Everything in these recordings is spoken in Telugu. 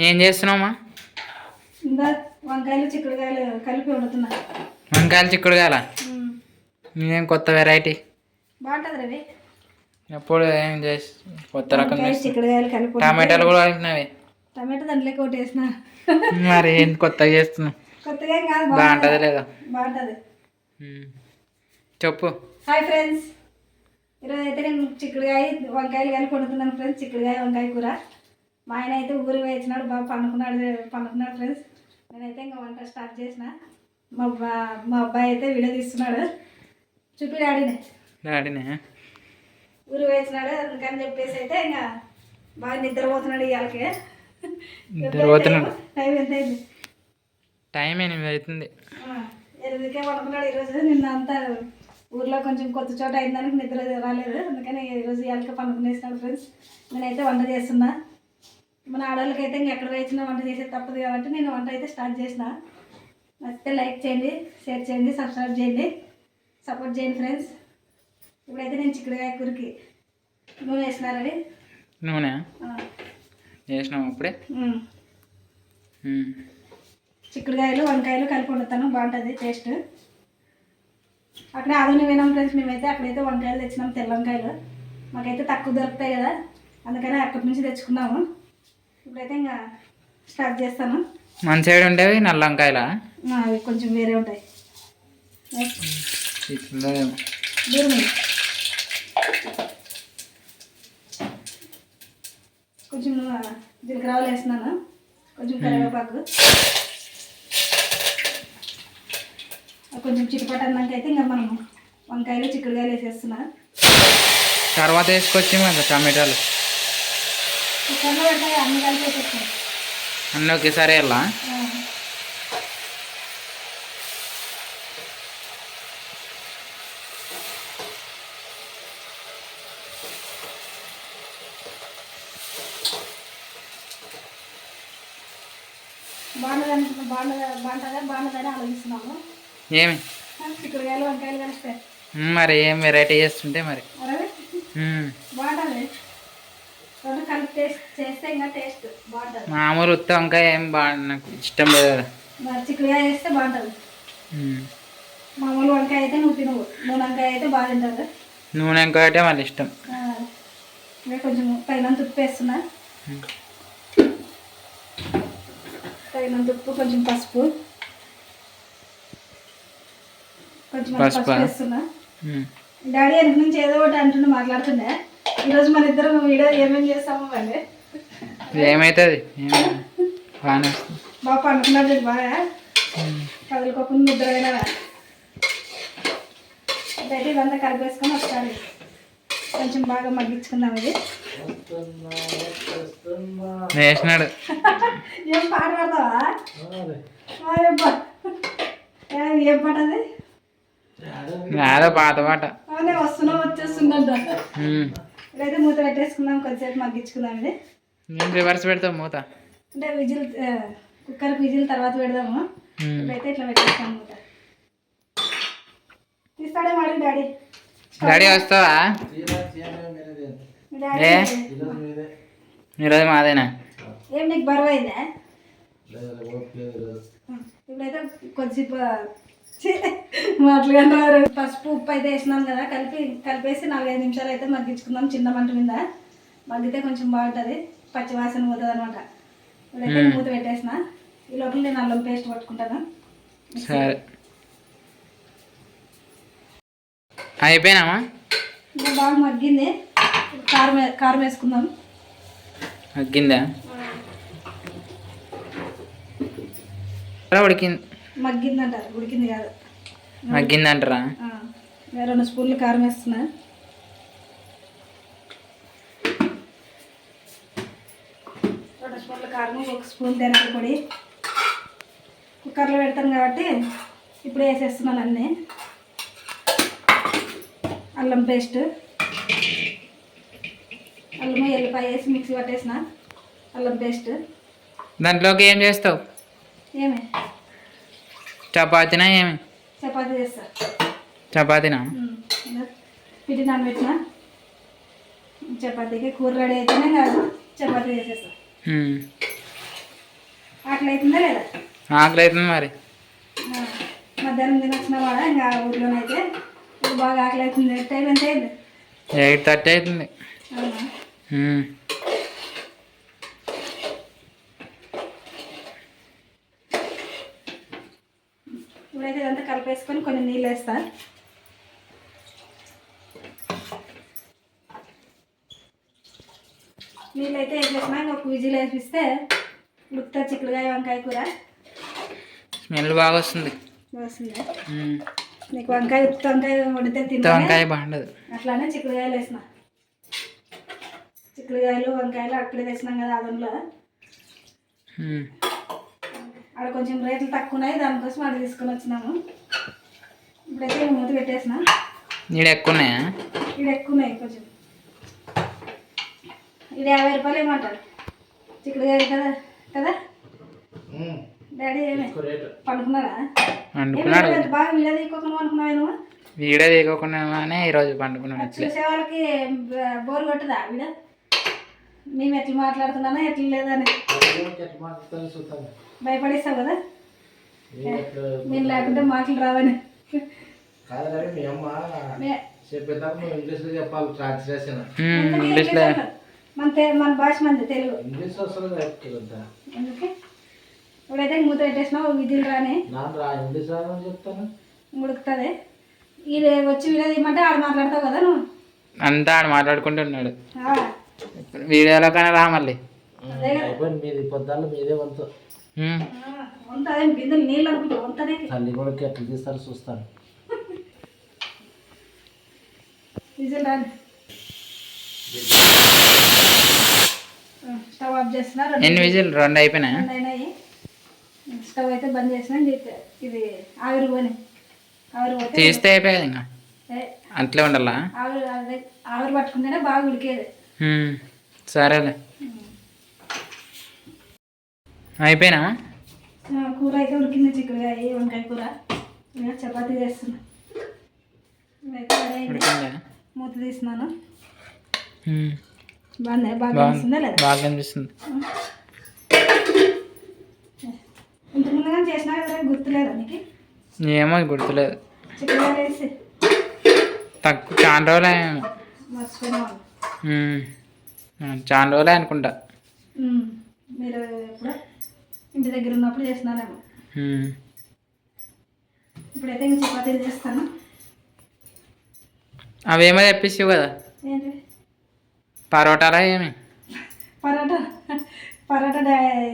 ఏం చేస్తున్నావమ్మా? ఇంకా వంకాయలు చిక్కుడుకాయలు కలిపి వండుతున్నా. వంకాయలు చిక్కుడుకాయల ఏం కొత్త వెరైటీ? బాగుంటుంది రవి. ఎప్పుడు ఏం చేసి కొత్త రకం చిక్కుడుకాయలు కలిపి. టమాటాలు కూడా వేసినవి. టమాటా దాంట్లోకి ఒకటి వేసిన. మరి ఏం కొత్తగా చేస్తున్నావు? కొత్తగా ఏం కాదు, బాగుంటుంది లేదా? బాగుంటుంది. చెప్పు. హాయ్ ఫ్రెండ్స్, ఈరోజు అయితే నేను చిక్కుడుకాయ వంకాయలు కలిపి వండుతున్నాను ఫ్రెండ్స్. చిక్కుడుకాయ వంకాయ కూర. మా ఆయన అయితే ఊరికి వేసినాడు, బాగా పండుకున్నాడు ఫ్రెండ్స్. నేనైతే ఇంకా వంట స్టార్ట్ చేసిన. మా అబ్బాయి అయితే వీడియో తీస్తున్నాడు. చూపి డాడీనే ఊరు వేసినాడు, అందుకని చెప్పేసి అయితే ఇంకా బాగా నిద్రపోతున్నాడు. ఇవాళకి టైం ఎంత అయింది? టైం 8 అవుతుంది. 8కే పడుకున్నాడు ఈరోజు. నిన్న అంతా ఊర్లో కొంచెం కొత్త చోట అయిందానికి నిద్ర రాలేదు, అందుకని ఈరోజు ఇవాళకి పండుకునేసినాడు ఫ్రెండ్స్. నేనైతే వంట చేస్తున్నా. మన ఆడవాళ్ళకి అయితే ఇంకెక్కడ వేసినా వంట చేసేది తప్పదు కాబట్టి నేను వంట అయితే స్టార్ట్ చేసిన. నచ్చితే లైక్ చేయండి, షేర్ చేయండి, సబ్స్క్రైబ్ చేయండి, సపోర్ట్ చేయండి ఫ్రెండ్స్. ఇప్పుడైతే నేను చిక్కుడుకాయ కూరకి నూనె వేసినారని. నూనె వేసినాము ఇప్పుడే. చిక్కుడుకాయలు వంకాయలు కలిపి వండుతాను, బాగుంటుంది టేస్ట్. అక్కడే ఆదోని పోయినాం ఫ్రెండ్స్. మేమైతే అక్కడైతే వంకాయలు తెచ్చినాం, తెల్ల వంకాయలు. మాకైతే తక్కువ దొరుకుతాయి కదా, అందుకని అక్కడి నుంచి తెచ్చుకున్నాము. ఇప్పుడైతే ఇంకా స్టార్ట్ చేస్తాను. మన సైడ్ ఉండేవి నల్ల వంకాయలా? అవి కొంచెం వేరే ఉంటాయి. కొంచెం జీలకర్రలు వేస్తున్నాను, కొంచెం కరివేపాకు, కొంచెం చిట్టుపట్టు అన్నాక అయితే ఇంకా మనం వంకాయలు చిక్కుడుకాయలు వేసేస్తున్నా. తర్వాత వేసుకొచ్చి మరి టమాటాలు అన్ని కలిపి వేసేస్తాను. అన్నీ ఒకేసారి వెళ్ళా? బాగుంటుందని ఆలోచిస్తున్నాము. ఏమి చిక్కుడుకాయలు వంకాయలు కలిస్తే మరి ఏం వెరైటీ చేస్తుంటే మరి బాగుంటుంది. రెండు కలిపి టేస్ట్ చేస్తే ఇంకా టేస్ట్ బాగుంటుంది. మామూలు ఉత్త వంకాయ ఏం నాకు ఇష్టం లేదు కదా. మరి చిక్కుడుకాయ వేస్తే బాగుంటుంది. మామూలు వంకాయ అయితే నువ్వు తినవు, నూనె వంకాయ అయితే బాగా తింటుంది. నూనె వంకాయ అంటే మళ్ళీ ఇష్టం. ఇంకా కొంచెం తగినంత ఉప్పు వేస్తున్నా, తగినంత ఉప్పు, కొంచెం పసుపు, కొంచెం పసుపు వేస్తున్నా. డాడీ వెనక నుంచి ఏదో ఒకటి అంటుండే మాట్లాడుతుండే. ఈరోజు మన ఇద్దరం వీడియో ఏమేమి చేస్తామో మళ్ళీ ఏమవుతుంది. బాగా పండుకున్నాడు బాగా, కదులుకోకుండా నిద్ర అయినా. అయితే ఇదంతా కలిపేసుకొని ఒకసారి కొంచెం బాగా మగ్గించుకుందాం. ఇది వేసినాడు. ఏం పాట పాడతావా? ఏం పాట అది? పాత పాట. అవునే, వస్తున్నా వచ్చేస్తుందంట. ఇదైతే మూత పెట్టేసుకుందాం, కొద్దిసేపు మగ్గించుకుందాం. ఇది నేను రివర్స్ పెడతాం మూత, అంటే విజిల్ కుక్కర్కి విజిల్ తర్వాత పెడదాము. ఇప్పుడైతే ఇట్లా పెట్టేస్తాం మూత. తీస్తాడే మరి డాడీ? డాడీ వస్తావా? ఈరోజు మాదేనా? ఏం నీకు బరువు అయిందా? ఇప్పుడైతే కొద్దిసేపు మాట్లాడుతున్నారు. పసుపు ఉప్పు అయితే వేసినాం కదా, కలిపేసి 4-5 నిమిషాలు అయితే మగ్గించుకుందాం చిన్న మంట మీద. మగ్గితే కొంచెం బాగుంటుంది, పచ్చివాసన పోతుంది అనమాట. ఇప్పుడైతే మూత పెట్టేసిన. ఈ లోపల నేను అల్లం పేస్ట్ పట్టుకుంటాను. సరే, అయిపోయినామా? ఇంకా బాగా మగ్గింది. కారం వేసుకుందాం. మగ్గిందా? ఉడికింది. మగ్గిందంటారు, ఉడికింది కాదు. మగ్గిందంటారా? 2 స్పూన్లు కారం వేస్తున్నా. కారం, 1 స్పూన్ ధనియాల పొడి. కుక్కర్లో పెడతాను కాబట్టి ఇప్పుడు వేసేస్తున్నాను అన్నీ. అల్లం పేస్ట్, అల్లము ఎల్లిపాయ వేసి మిక్సీ పట్టేసిన అల్లం పేస్ట్. దాంట్లోకి ఏం చేస్తావు? ఏమి చపాతీనా? ఏమి చపాతీ చేస్తా. చపాతీనా? పిండి నానబెట్టిన చపాతీకి కూర రెడీ అయితేనే చపాతీ చేసేస్తా. అట్లా అవుతుందా లేదా? ఆకలి అవుతుంది మరి. ఆ, మధ్యాహ్నం తినొచ్చిన వాడ ఇంకా ఊర్లోనైతే ఇప్పుడు బాగా ఆకలి అవుతుంది. టైం ఎంత అయింది? 8:30 అవుతుంది. అవునా? ఇప్పుడైతే ఇదంతా కలిపేసుకొని కొన్ని నీళ్ళు వేస్తా. నీళ్ళు అయితే వేసేసిన ఇంకొక విజిల్ వేపిస్తే ఉడుకుతా చిక్కుడుకాయ వంకాయ కూర. స్మెల్ బాగా వస్తుంది. వస్తుందా? నీకు వంకాయ ఉత్త వంకాయ వండితే వంకాయ బాగుండదు. అట్లానే చిక్కుడుకాయలు వేసిన. చిక్కుడుకాయలు వంకాయలు అక్కడే తెచ్చినాం కదా అదంలో. అక్కడ కొంచెం రేట్లు తక్కువ ఉన్నాయి, దానికోసం అక్కడ తీసుకొని వచ్చినాము. ఇప్పుడైతే మూత పెట్టేసిన. ఈడ ఎక్కువ ఉన్నాయా? ఈడ ఎక్కువ ఉన్నాయి కొంచెం. ఈడ 50 రూపాయలు ఏమంటారు చిక్కుడుకాయ కదా కదా డాడీ? ఏమే పండుకున్నాడా? బాగా వీడియో తీసుకోకుండా అనుకున్నావు నువ్వు? వీడియో తీసుకోకుండానే ఈరోజు పండుకున్నాడు. చూసే వాళ్ళకి బోర్ కొట్టదా వీడియో మేము ఎట్లా మాట్లాడుతున్నానో ఎట్లా లేదని భయపడిస్తావు కదా నేను లేకుంటే మాటలు రావని. మన భాష మంది తెలుగు. అందుకే ఇప్పుడైతే మూత పెట్టేసినావు విధులు రాని ఉడుకుతుంది. ఇది వచ్చి వీడియో తీయమంటే ఆడ మాట్లాడతావు కదా నువ్వు. అంతా ఆడ మాట్లాడుకుంటున్నాడు వీడియోలో కానీ రా మళ్ళీ. మీదే వంతు వంత అదే బిందెలు నీళ్ళు అనుకుంటా వంతనే తల్లి కూడా ఎట్లా తీస్తారు చూస్తాను. విజిల్ రాని స్టవ్ ఆఫ్ చేస్తున్నా. ఎన్ని విజిల్? 2 అయిపోయినాయి. స్టవ్ అయితే బంద్ చేసిన. ఇది ఆవిరి పోని ఆవిరి పోతే తీస్తే అయిపోయాది. ఇంకా అట్లే ఉండాలా? ఆవిరి పట్టుకుంటేనే బాగా ఉడికేది. సరేలే అయిపోయినా. కూర అయితే ఉడికింది. చిక్కుడుకాయ వంకాయ కూర. చపాతీ చేస్తున్నా. మూత తీస్తున్నాను. బాగుంది. బాగా అనిపిస్తుందా లేదా? బాగా అనిపిస్తుంది. ఇంత ముందుగా చేసినా కదా గుర్తులేదా నీకు? ఏమో గుర్తులేదు. చిక్కుడుకాయ వేసి తక్కువ చాలా రోజులే. మర్చిపోయినా చాలా రోజులే అనుకుంటా. మీరు ఎప్పుడు ఇంటి దగ్గర ఉన్నప్పుడు చేసినారేమో. ఇప్పుడైతే ఇంక చపాతీలు చేస్తాను. అవేమో తెప్పిస్తావు కదా? ఏంటి? పరోటాలా ఏమి? పరోటా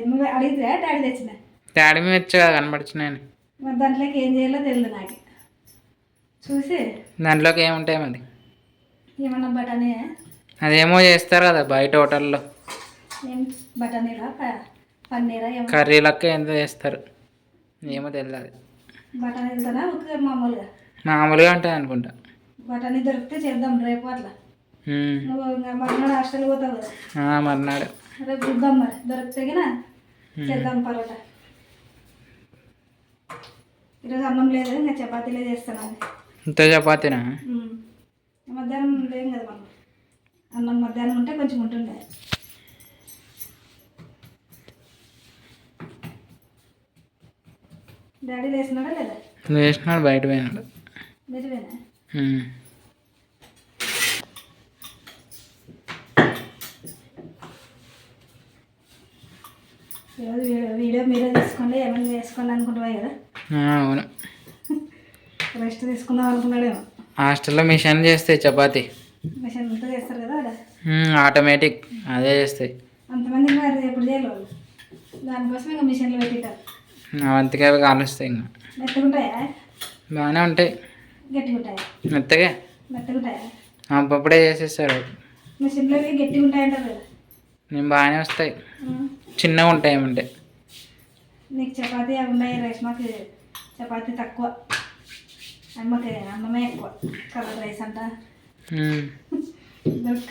నువ్వు అడిగితే డాడీ తెచ్చిన. డాడీ మీద వచ్చి కదా కనపడుచున్నాయని. మరి దాంట్లోకి ఏం చేయాలో తెలియదు నాకు. చూసి దాంట్లోకి ఏముంటాయి మరి? ఏమన్నా బఠానీ అదేమో చేస్తారు కదా బయట హోటల్లో. ఏం బఠానీలా పన్నీరా ఏమో కర్రీలక్క ఎంత చేస్తారు ఏమో తెలియదు. బఠానీలతోనా ఒక మామూలుగా ఉంటుంది అనుకుంటా. బఠానీ దొరికితే చేద్దాం రేపు అట్లా. నువ్వు మర్నాడు హాస్టల్ పోతావు కదా? మర్నాడు రేపు చూద్దాం మరి దొరికితే చేద్దాం పరోటా. ఈరోజు అన్నం లేదు, ఇంకా చపాతీలే చేస్తాను. ఇంత చపాతీనా? మధ్యాహ్నం లేం కదా మనం. అన్నం మధ్యాహ్నం ఉంటే కొంచెం ఉంటుండే. డాడీ వేసినాడా లేదా? వేసినాడు, బయట పోయినాడు. నిజమేనా? ఈరోజు వీడియో మీరే తీసుకోండి, ఏమైనా వేసుకోండి అనుకుంటున్నాయి కదా? అవును. రెస్ట్ తీసుకుందాం అనుకున్నాడేమో. హాస్టల్లో మిషన్ చేస్తాయి చపాతీ. మిషన్ అంతా చేస్తారు కదా అక్కడ? ఆటోమేటిక్ అదే చేస్తాయి. అంతమంది మరి ఎప్పుడు చేయాలి వాళ్ళు? దానికోసం ఇంకా మిషన్లు పెట్టింటారు. అంతగా కాలుస్తాయి. ఇంకా మెత్తగుంటాయా? బాగానే ఉంటాయి. గట్టిగా ఉంటాయా? మెత్తగా మెత్తగుంటాయా? అప్పుడే చేసేస్తారు. మిషన్లో గట్టిగా ఉంటాయంటారు కదా? నేను బాగానే వస్తాయి, చిన్నగా ఉంటాయి. ఏమంటే నీకు చపాతీ అవి ఉన్నాయి, రేష్మాకి చపాతీ తక్కువ, అమ్మకి అన్నమే ఎక్కువ. కలర్ రైస్ అంట.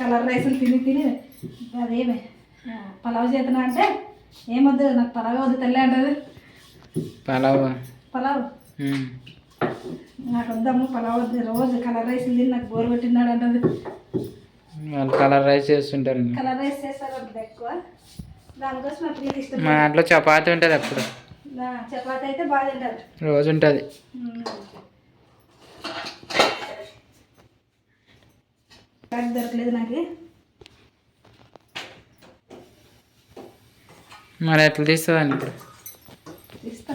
కలర్ రైస్లు తిని తిని అదేమే పలావ్ చేతున్నా అంటే ఏమొద్దు నాకు పలావ్ వద్దు తెల్లే అంటది. పలావ్ నాకు వద్దమ్మ పలావ్ వద్దు, రోజు కలర్ రైస్ తిని నాకు బోర్ పెట్టినాడు అంటది. వాళ్ళు కలర్ రైస్ చేస్తుంటారు. కలర్ రైస్ చేస్తారు ఎక్కువ. దానికోసం మా పిల్లలకి ఇష్టం మా దాంట్లో చపాతి ఉంటుంది అప్పుడు చపాతి అయితే బాగా తింటారు. రోజు ఉంటుంది. దొరకలేదు నాకు. మరి ఎట్లా తీస్తుందండి ఇప్పుడు? ఇస్తా.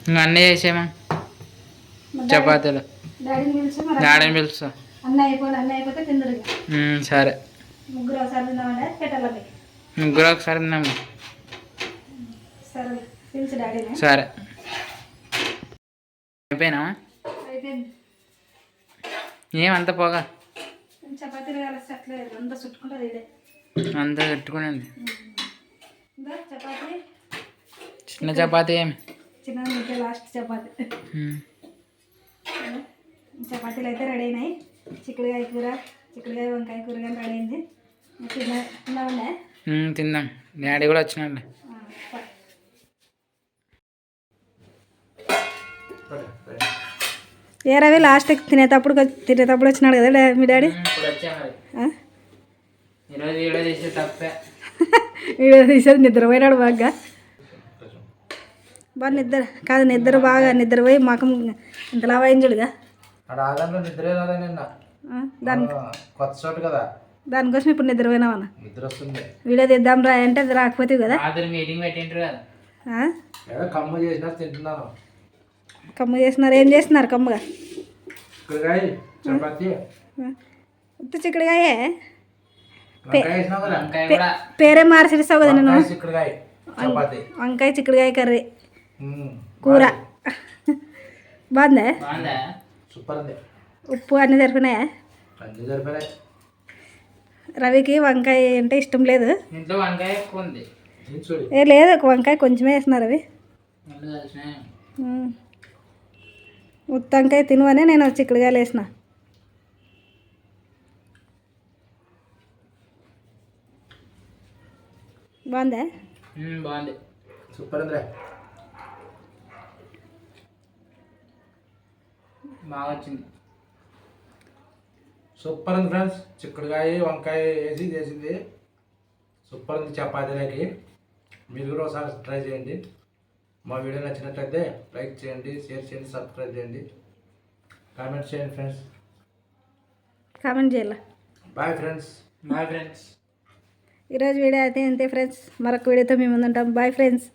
ఇంకా అన్నీ చేసేమా చపాతీలు? డాడీని పిలిచి డాడీని పిలుస్తా. అన్నీ అయిపోతే తిందరు. సరే. ముగ్గురు ఒకసారి తిందామంటే పెట్టాలి. ముగ్గురు ఒకసారి తిందాము. సరే పిలిచి డాడీని. సరే. అయిపోయినా? అయిపోయింది. ఏమంత పోగా చపాతీలు కలిసి అట్లే అంతా చుట్టుకుంటుంది. ఇదే అంతా పెట్టుకునేది. చపాతీ చిన్న చపాతీ ఏమి చిన్నది ఇంకా లాస్ట్ చపాతీ. చపాతీలు అయితే రెడీ అయినాయి. చిక్కుడుకాయ కూర, చిక్కుడుకాయ వంకాయ కూర కానీ రెడీ అయింది. తిన్నామండి. తిందాం. డాడీ కూడా వచ్చినాడు. ఏ రవి లాస్ట్ తినేటప్పుడు వచ్చినాడు కదా మీ డాడీ. వీడియో తీసేది నిద్రపోయినాడు బాగా. నిద్ర బాగా నిద్రపోయి మాకం ఇంతలా వాయించుడుగా. దానికోసం ఇప్పుడు నిద్రపోయినావన్న. వీడియో తీద్దాం రా అంటే అది రాకపోతే కదా. కమ్మ చేసినారు. ఏం చేస్తున్నారు కమ్మగా? ఉత్త చిక్కుడుకాయే. పేరే మార్చేస్తావు కదా నేను. వంకాయ చిక్కుడుకాయ కర్రీ కూర బాగుందా? ఉప్పు అన్నీ సరిపోయినాయా? రవికి వంకాయ అంటే ఇష్టం లేదు. లేదు వంకాయ కొంచెమే వేస్తున్నారు రవి. ఉత్త వంకాయ తినవనే నేను చిక్కుడుకాయలు వేసిన. బాగుందా? బాగుంది. సూపర్ ఉందిరా. బాగా వచ్చింది. సూపర్ ఉంది ఫ్రెండ్స్. చిక్కుడుకాయ వంకాయ వేసి చేసింది సూపర్ ఉంది చపాతీలకి. మీరు కూడా ఒకసారి ట్రై చేయండి. మా వీడియో నచ్చినట్లయితే లైక్ చేయండి, షేర్ చేయండి, సబ్స్క్రైబ్ చేయండి, కామెంట్ చేయండి ఫ్రెండ్స్. కామెంట్ చేయాలి. Bye friends. Bye friends. ఈరోజు వీడియో అయితే అంతే ఫ్రెండ్స్. మరొక వీడియోతో మేము ముందుంటాం. Bye friends.